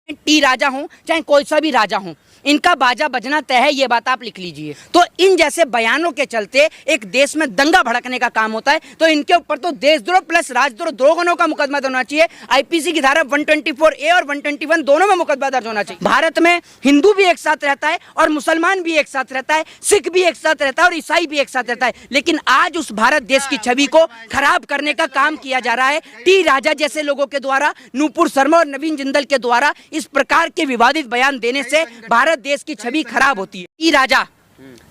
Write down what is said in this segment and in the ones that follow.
T राजा हूं चाहे कोई सा भी राजा हूं, इनका बाजा बजना तय है, ये बात आप लिख लीजिए। तो इन जैसे बयानों के चलते एक देश में दंगा भड़कने का काम होता है, तो इनके ऊपर तो देशद्रोह प्लस राजद्रोह दो गुनों का मुकदमा होना चाहिए। आईपीसी की धारा 124A और 121 दोनों में मुकदमा दर्ज होना चाहिए। भारत में हिंदू भी एक साथ रहता है और मुसलमान भी एक साथ रहता है, सिख भी एक साथ रहता है और ईसाई भी एक साथ रहता है, लेकिन आज उस भारत देश की छवि को खराब करने का काम किया जा रहा है टी राजा जैसे लोगों के द्वारा, नूपुर शर्मा और नवीन जिंदल के द्वारा। इस प्रकार के विवादित बयान देने से भारत देश की छवि खराब होती है। टी राजा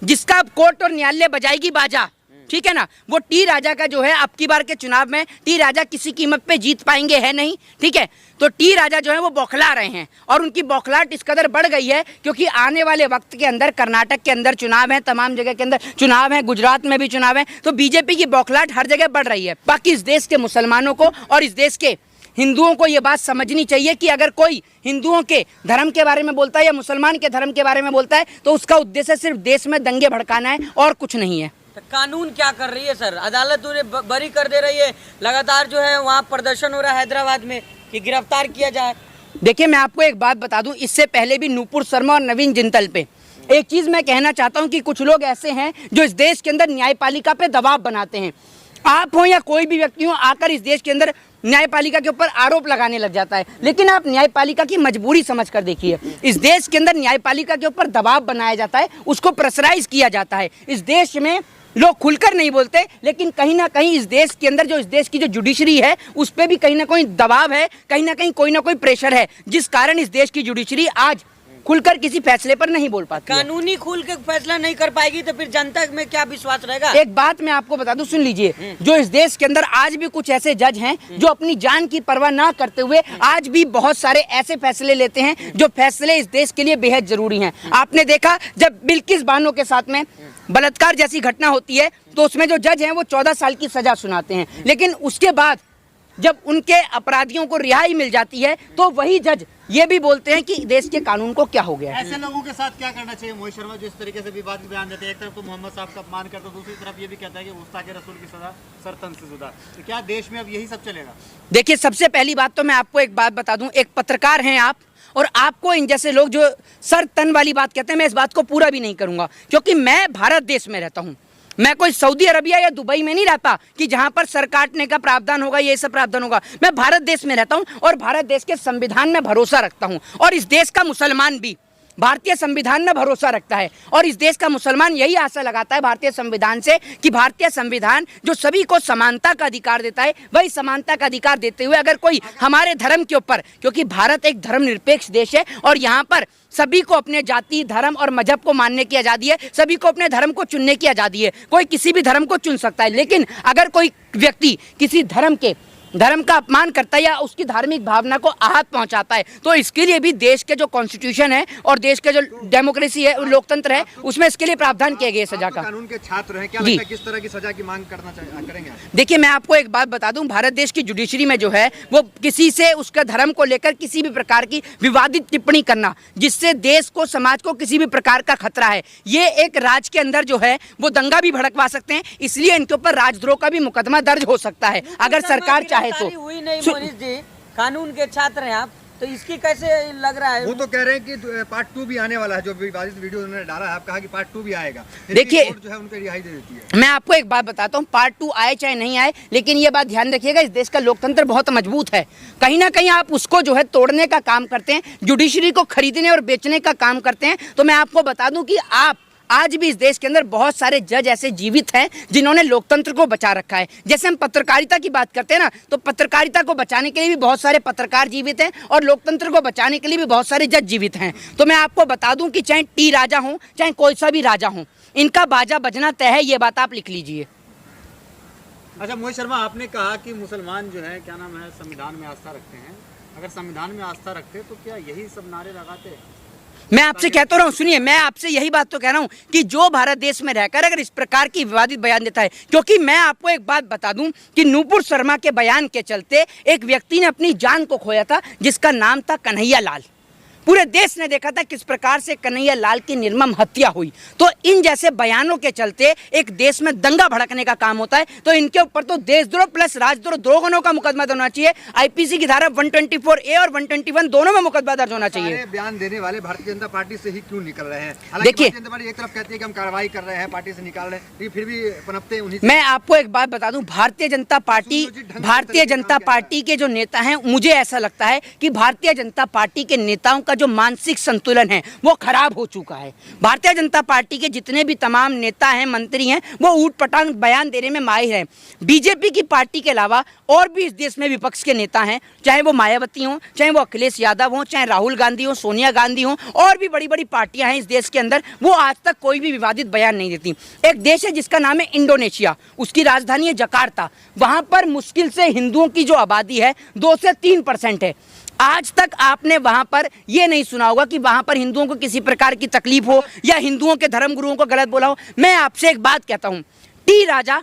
जिसका कोर्ट और न्यायालय बजाएगी बाजा, ठीक है ना, वो टी राजा का जो है अब की बार के चुनाव में टी राजा किसी कीमत पे जीत पाएंगे है नहीं, ठीक है। तो टी राजा जो है वो बौखला रहे हैं और उनकी बौखलाहट इस कदर बढ़ गई है क्योंकि आने वाले वक्त के अंदर कर्नाटक के अंदर चुनाव है, तमाम जगह के अंदर चुनाव है, गुजरात में भी चुनाव है, तो बीजेपी की बौखलाहट हर जगह बढ़ रही है। बाकी इस देश के मुसलमानों को और इस देश के हिंदुओं को ये बात समझनी चाहिए कि अगर कोई हिंदुओं के धर्म के बारे में बोलता है या मुसलमान के धर्म के बारे में बोलता है तो उसका उद्देश्य सिर्फ देश में दंगे भड़काना है और कुछ नहीं है। तो कानून क्या कर रही है सर? अदालत उन्हें बरी कर दे रही है, लगातार जो है वहाँ प्रदर्शन हो रहा है हैदराबाद में कि गिरफ्तार किया जाए। देखिए मैं आपको एक बात बता दूं, इससे पहले भी नूपुर शर्मा और नवीन जिंदल पे एक चीज मैं कहना चाहता हूं कि कुछ लोग ऐसे हैं जो इस देश के अंदर न्यायपालिका पे दबाव बनाते हैं। आप हो या कोई भी व्यक्ति हो आकर इस देश के अंदर न्यायपालिका के ऊपर आरोप लगाने लग जाता है, लेकिन आप न्यायपालिका की मजबूरी समझकर देखिए। इस देश के अंदर न्यायपालिका के ऊपर दबाव बनाया जाता है, उसको प्रेशराइज किया जाता है। इस देश में लोग खुलकर नहीं बोलते, लेकिन कहीं ना कहीं इस देश के अंदर जो इस देश की जो जुडिशरी है उस पर भी कहीं ना कहीं दबाव है, कहीं ना कहीं कोई ना कोई प्रेशर है, जिस कारण इस देश की जुडिशरी आज खुलकर किसी फैसले पर नहीं बोल पाती। कानूनी खुल के फैसला नहीं कर पाएगी तो फिर जनता में क्या विश्वास रहेगा? एक बात मैं आपको बता दूं, सुन लीजिए, जो इस देश के अंदर आज भी कुछ ऐसे जज हैं जो अपनी जान की परवाह ना करते हुए आज भी बहुत सारे ऐसे फैसले लेते हैं जो फैसले इस देश के लिए बेहद जरूरी हैं। आपने देखा जब बिल्किस बानो के साथ में बलात्कार जैसी घटना होती है तो उसमें जो जज हैं वो 14 साल की सजा सुनाते हैं, लेकिन उसके बाद जब उनके अपराधियों को रिहाई मिल जाती है तो वही जज ये भी बोलते हैं कि देश के कानून को क्या हो गया। ऐसे लोगों के साथ क्या करना चाहिए? मोहित शर्मा जो इस तरीके से विवादित बयान देते हैं, एक तरफ तो मोहम्मद साहब का अपमान करते हैं, दूसरी तरफ ये भी कहता है कि गुस्ताख रसूल की सजा सरतन से जुदा। तो क्या देश में अब यही सब चलेगा? देखिए सबसे पहली बात तो मैं आपको एक बात बता दूं, एक पत्रकार हैं आप और आपको इन जैसे लोग जो सर तन वाली बात कहते हैं, मैं इस बात को पूरा भी नहीं करूंगा क्योंकि मैं भारत देश में रहता हूं। मैं कोई सऊदी अरबिया या दुबई में नहीं रहता कि जहां पर सर काटने का प्रावधान होगा, ये सब प्रावधान होगा। मैं भारत देश में रहता हूं और भारत देश के संविधान में भरोसा रखता हूं और इस देश का मुसलमान भी भारतीय संविधान में भरोसा रखता है और इस देश का मुसलमान यही आशा लगाता है भारतीय संविधान से कि भारतीय संविधान जो सभी को समानता का अधिकार देता है, वही समानता का अधिकार देते हुए अगर कोई हमारे धर्म के ऊपर, क्योंकि भारत एक धर्मनिरपेक्ष देश है और यहाँ पर सभी को अपने जाति, धर्म और मजहब को मानने की आज़ादी है, सभी को अपने धर्म को चुनने की आज़ादी है, कोई किसी भी धर्म को चुन सकता है। लेकिन अगर कोई व्यक्ति किसी धर्म का अपमान करता है या उसकी धार्मिक भावना को आहत पहुंचाता है तो इसके लिए भी देश के जो कॉन्स्टिट्यूशन है और देश के जो डेमोक्रेसी है, लोकतंत्र है, उसमें इसके लिए प्रावधान किया गया सजा का। कानून के छात्र हैं, क्या लगता है किस तरह की सजा की मांग करेंगे? देखिए मैं आपको एक बात बता दूं, भारत देश की जुडिशरी में जो है वो किसी से उसका धर्म को लेकर किसी भी प्रकार की विवादित टिप्पणी करना जिससे देश को, समाज को किसी भी प्रकार का खतरा है, ये एक राज्य के अंदर जो है वो दंगा भी भड़कवा सकते हैं, इसलिए इनके ऊपर राजद्रोह का भी मुकदमा दर्ज हो सकता है अगर सरकार चाहे तो। हुई नहीं मोनिश जी, कानून के छात्र हैं आप, तो इसकी कैसे लग रहा है? वो तो कह रहे हैं कि पार्ट 2 भी आने वाला है, जो विवादित वीडियो उन्होंने डाला है, आप कहा कि पार्ट 2 भी आएगा। देखिए जो है उनको रिहाई दे देती है। मैं आपको एक बात बताता हूँ, पार्ट 2 आए चाहे नहीं आए, लेकिन ये बात ध्यान रखिएगा, इस देश का लोकतंत्र बहुत मजबूत है। कहीं ना कहीं आप उसको जो है तोड़ने का काम करते हैं, जुडिशरी को खरीदने और बेचने का काम करते हैं। तो मैं आपको बता दूं कि आप आज भी इस देश के अंदर बहुत सारे जज ऐसे जीवित हैं जिन्होंने लोकतंत्र को बचा रखा है। जैसे हम पत्रकारिता की बात करते हैं ना, तो पत्रकारिता को बचाने के लिए भी बहुत सारे पत्रकार जीवित हैं और लोकतंत्र को बचाने के लिए भी बहुत सारे जज जीवित हैं। तो मैं आपको बता दूं कि चाहे टी राजा हूं चाहे कोई सा भी राजा हूं, इनका बाजा बजना तय है, ये बात आप लिख लीजिए। अच्छा मोहित शर्मा, आपने कहा कि मुसलमान जो है क्या नाम है संविधान में आस्था रखते हैं, अगर संविधान में आस्था रखते तो क्या यही सब नारे लगाते? मैं आपसे कहता रहा हूँ, सुनिए, मैं आपसे यही बात तो कह रहा हूँ कि जो भारत देश में रहकर अगर इस प्रकार की विवादित बयान देता है, क्योंकि मैं आपको एक बात बता दूं कि नूपुर शर्मा के बयान के चलते एक व्यक्ति ने अपनी जान को खोया था जिसका नाम था कन्हैया लाल। पूरे देश ने देखा था किस प्रकार से कन्हैया लाल की निर्मम हत्या हुई। तो इन जैसे बयानों के चलते एक देश में दंगा भड़कने का काम होता है, तो इनके ऊपर तो देशद्रोह प्लस राजद्रोह दो गुनों का मुकदमा होना चाहिए। आईपीसी की धारा 124A और 121 दोनों में मुकदमा दर्ज होना चाहिए। बयान देने वाले भारतीय जनता पार्टी से ही क्यों निकल रहे हैं? देखिए, भारतीय जनता पार्टी एक तरफ कहती है कि हम कार्रवाई कर रहे हैं, पार्टी से निकाल रहे हैं, फिर भी पनपते उन्हीं। मैं आपको एक बात बता दूं, भारतीय जनता पार्टी के जो नेता हैं, मुझे ऐसा लगता है कि भारतीय जनता पार्टी के नेताओं का जो मानसिक संतुलन है वो खराब हो चुका है। भारतीय जनता पार्टी के जितने भी तमाम नेता हैं, मंत्री हैं, वो ऊट-पटांग बयान देने में माहिर हैं। बीजेपी की पार्टी के अलावा और भी इस देश में विपक्ष के नेता हैं, चाहे वो मायावती हों, चाहे वो अखिलेश यादव हों, चाहे राहुल गांधी हो, सोनिया गांधी हों, और भी बड़ी बड़ी पार्टियां हैं इस देश के अंदर, वो आज तक कोई भी विवादित बयान नहीं देती। एक देश है जिसका नाम है इंडोनेशिया, उसकी राजधानी है जकार्ता। वहां पर मुश्किल से हिंदुओं की जो आबादी है 2 से 3% है। आज तक आपने वहां पर यह नहीं सुना होगा कि वहां पर हिंदुओं को किसी प्रकार की तकलीफ हो या हिंदुओं के धर्मगुरुओं को गलत बोला हो। मैं आपसे एक बात कहता हूं, टी राजा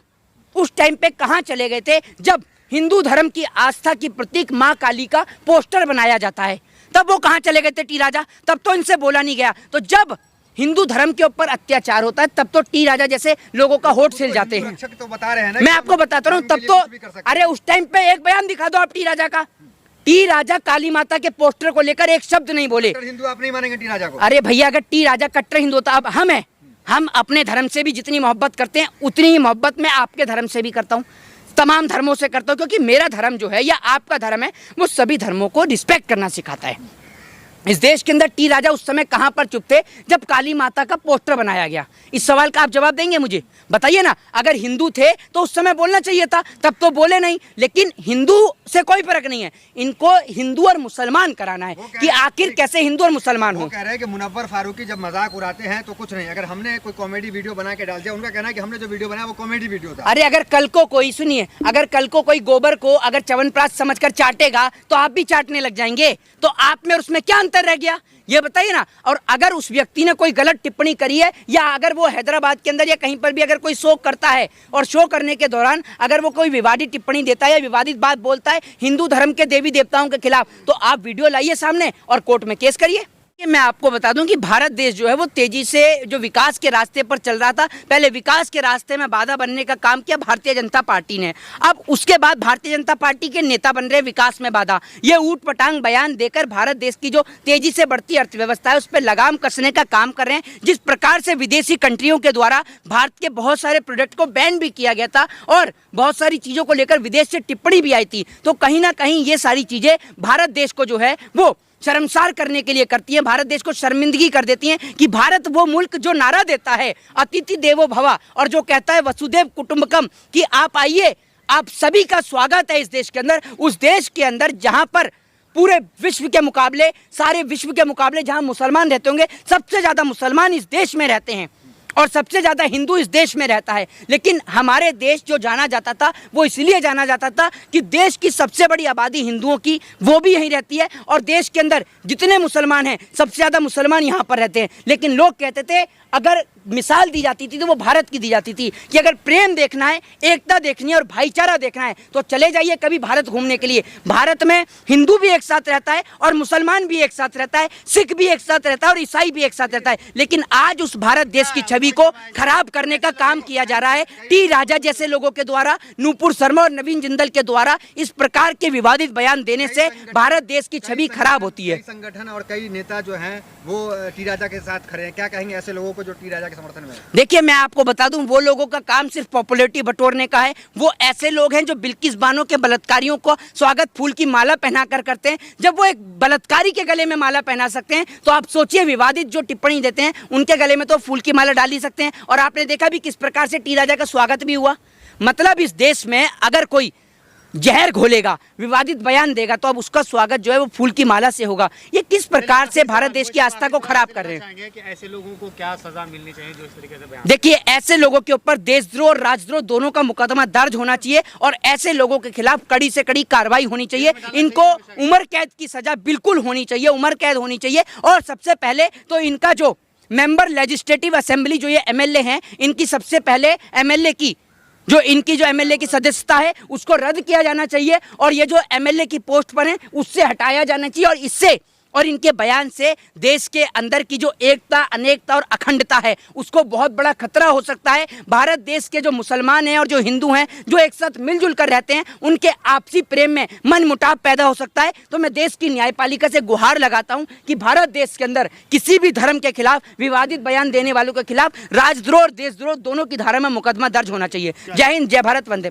उस टाइम पे कहां चले गए थे जब हिंदू धर्म की आस्था की प्रतीक मां काली का पोस्टर बनाया जाता है? तब वो कहां चले गए थे टी राजा? तब तो इनसे बोला नहीं गया। तो जब हिंदू धर्म के ऊपर अत्याचार होता है तब तो टी राजा जैसे लोगों का होठ सिल जाते हैं। तो बता रहे हैं ना, मैं आपको बताता रहा हूं, तब तो अरे उस टाइम पे एक बयान दिखा दो आप टी राजा का। टी राजा काली माता के पोस्टर को लेकर एक शब्द नहीं बोले। हिंदू आप नहीं मानेंगे टी राजा को? अरे भैया, अगर टी राजा कट्टर हिंदू होता, अब हम अपने धर्म से भी जितनी मोहब्बत करते हैं उतनी ही मोहब्बत मैं आपके धर्म से भी करता हूँ, तमाम धर्मों से करता हूँ, क्योंकि मेरा धर्म जो है या आपका धर्म है वो सभी धर्मों को रिस्पेक्ट करना सिखाता है। इस देश के अंदर टी राजा उस समय कहां पर चुप थे जब काली माता का पोस्टर बनाया गया? इस सवाल का आप जवाब देंगे मुझे? बताइए ना। अगर हिंदू थे तो उस समय बोलना चाहिए था, तब तो बोले नहीं। लेकिन हिंदू से कोई फर्क नहीं है, इनको हिंदू और मुसलमान कराना है कि आखिर कैसे हिंदू और मुसलमान हो। कह रहे हैं कि मुनव्वर फारूकी जब मजाक उड़ाते हैं तो कुछ नहीं, अगर हमने कोई कॉमेडी वीडियो बना के डाल दिया, उनका कहना है कि हमने जो वीडियो बनाया वो कॉमेडी वीडियो था। अरे अगर कल को कोई, सुनिए, अगर कल को कोई गोबर को अगर च्यवनप्राश समझकर चाटेगा तो आप भी चाटने लग जाएंगे, तो आप में और उसमें क्या अंतर रह गया ये बताइए ना। और अगर उस व्यक्ति ने कोई गलत टिप्पणी करी है या अगर वो हैदराबाद के अंदर या कहीं पर भी अगर कोई शो करता है और शो करने के दौरान अगर वो कोई विवादित टिप्पणी देता है या विवादित बात बोलता है हिंदू धर्म के देवी देवताओं के खिलाफ, तो आप वीडियो लाइए सामने और कोर्ट में केस करिए। मैं आपको बता दूं कि भारत देश जो है वो तेजी से जो विकास के रास्ते पर चल रहा था, पहले विकास के रास्ते में बाधा बनने का काम किया भारतीय जनता पार्टी ने। अब उसके बाद भारतीय जनता पार्टी के नेता बन रहे विकास में बाधा। ये ऊट पटांग बयान देकर भारत देश की जो तेजी से बढ़ती अर्थव्यवस्था है उस पर लगाम कसने का काम कर रहे हैं। जिस प्रकार से विदेशी कंट्रियों के द्वारा भारत के बहुत सारे प्रोडक्ट को बैन भी किया गया था और बहुत सारी चीज़ों को लेकर विदेश से टिप्पणी भी आई थी, तो कहीं ना कहीं ये सारी चीज़ें भारत देश को जो है वो शर्मसार करने के लिए करती हैं, भारत देश को शर्मिंदगी कर देती हैं कि भारत वो मुल्क जो नारा देता है अतिथि देवो भव और जो कहता है वसुदेव कुटुंबकम कि आप आइए, आप सभी का स्वागत है इस देश के अंदर, उस देश के अंदर जहां पर पूरे विश्व के मुकाबले, सारे विश्व के मुकाबले जहां मुसलमान रहते होंगे, सबसे ज़्यादा मुसलमान इस देश में रहते हैं और सबसे ज़्यादा हिंदू इस देश में रहता है। लेकिन हमारे देश जो जाना जाता था वो इसलिए जाना जाता था कि देश की सबसे बड़ी आबादी हिंदुओं की वो भी यहीं रहती है और देश के अंदर जितने मुसलमान हैं सबसे ज़्यादा मुसलमान यहाँ पर रहते हैं। लेकिन लोग कहते थे, अगर मिसाल दी जाती थी तो वो भारत की दी जाती थी कि अगर प्रेम देखना है, एकता देखनी है और भाईचारा देखना है तो चले जाइए कभी भारत घूमने के लिए। भारत में हिंदू भी एक साथ रहता है और मुसलमान भी एक साथ रहता है, सिख भी एक साथ रहता है और ईसाई भी एक साथ रहता है। लेकिन आज उस भारत देश की छवि को खराब करने का काम किया जा रहा है टी राजा जैसे लोगों के द्वारा, नूपुर शर्मा और नवीन जिंदल के द्वारा। इस प्रकार के विवादित बयान देने से भारत देश की छवि खराब होती है। कई संगठन और कई नेता जो हैं वो टी राजा के साथ खड़े हैं, क्या कहेंगे ऐसे लोगों को जो टी राजा के समर्थन में? देखिए, मैं आपको बता दूं, वो लोगों का काम सिर्फ पॉपुलैरिटी बटोरने का है। वो ऐसे लोग हैं जो बिल्किस बानो के बलात्कारियों को स्वागत फूल की माला पहनाकर करते हैं। जब वो एक बलात्कारी के गले में माला पहना सकते हैं तो आप सोचिए विवादित जो टिप्पणी देते हैं उनके गले में तो फूल की माला डाल ही सकते हैं। और आपने देखा भी किस प्रकार से टी राजा का स्वागत भी हुआ। मतलब इस देश में अगर कोई जहर घोलेगा, विवादित बयान देगा तो अब उसका स्वागत जो है वो फूल की माला से होगा। ये किस प्रकार से भारत देश की आस्था को खराब कर रहे हैं? कि ऐसे लोगों को क्या सजा मिलनी चाहिए जो इस तरीके से बयान? देखिए, ऐसे लोगों के ऊपर देशद्रोह और राजद्रोह दोनों का मुकदमा दर्ज होना चाहिए और ऐसे लोगों के खिलाफ कड़ी से कड़ी कार्रवाई होनी चाहिए। इनको उम्र कैद की सजा बिल्कुल होनी चाहिए, उम्र कैद होनी चाहिए। और सबसे पहले तो इनका जो मेंबर लेजिस्लेटिव असेंबली जो ये एमएलए हैं, इनकी सबसे पहले एमएलए की जो एमएलए की सदस्यता है उसको रद्द किया जाना चाहिए और ये जो एमएलए की पोस्ट पर हैं उससे हटाया जाना चाहिए और इससे और इनके बयान से देश के अंदर की जो एकता, अनेकता और अखंडता है उसको बहुत बड़ा खतरा हो सकता है। भारत देश के जो मुसलमान हैं और जो हिंदू हैं, जो एक साथ मिलजुल कर रहते हैं, उनके आपसी प्रेम में मनमुटाव पैदा हो सकता है। तो मैं देश की न्यायपालिका से गुहार लगाता हूं कि भारत देश के अंदर किसी भी धर्म के खिलाफ, विवादित बयान देने वालों के खिलाफ राजद्रोह और देशद्रोह दोनों की धारा में मुकदमा दर्ज होना चाहिए। जय हिंद, जय भारत, वंदे।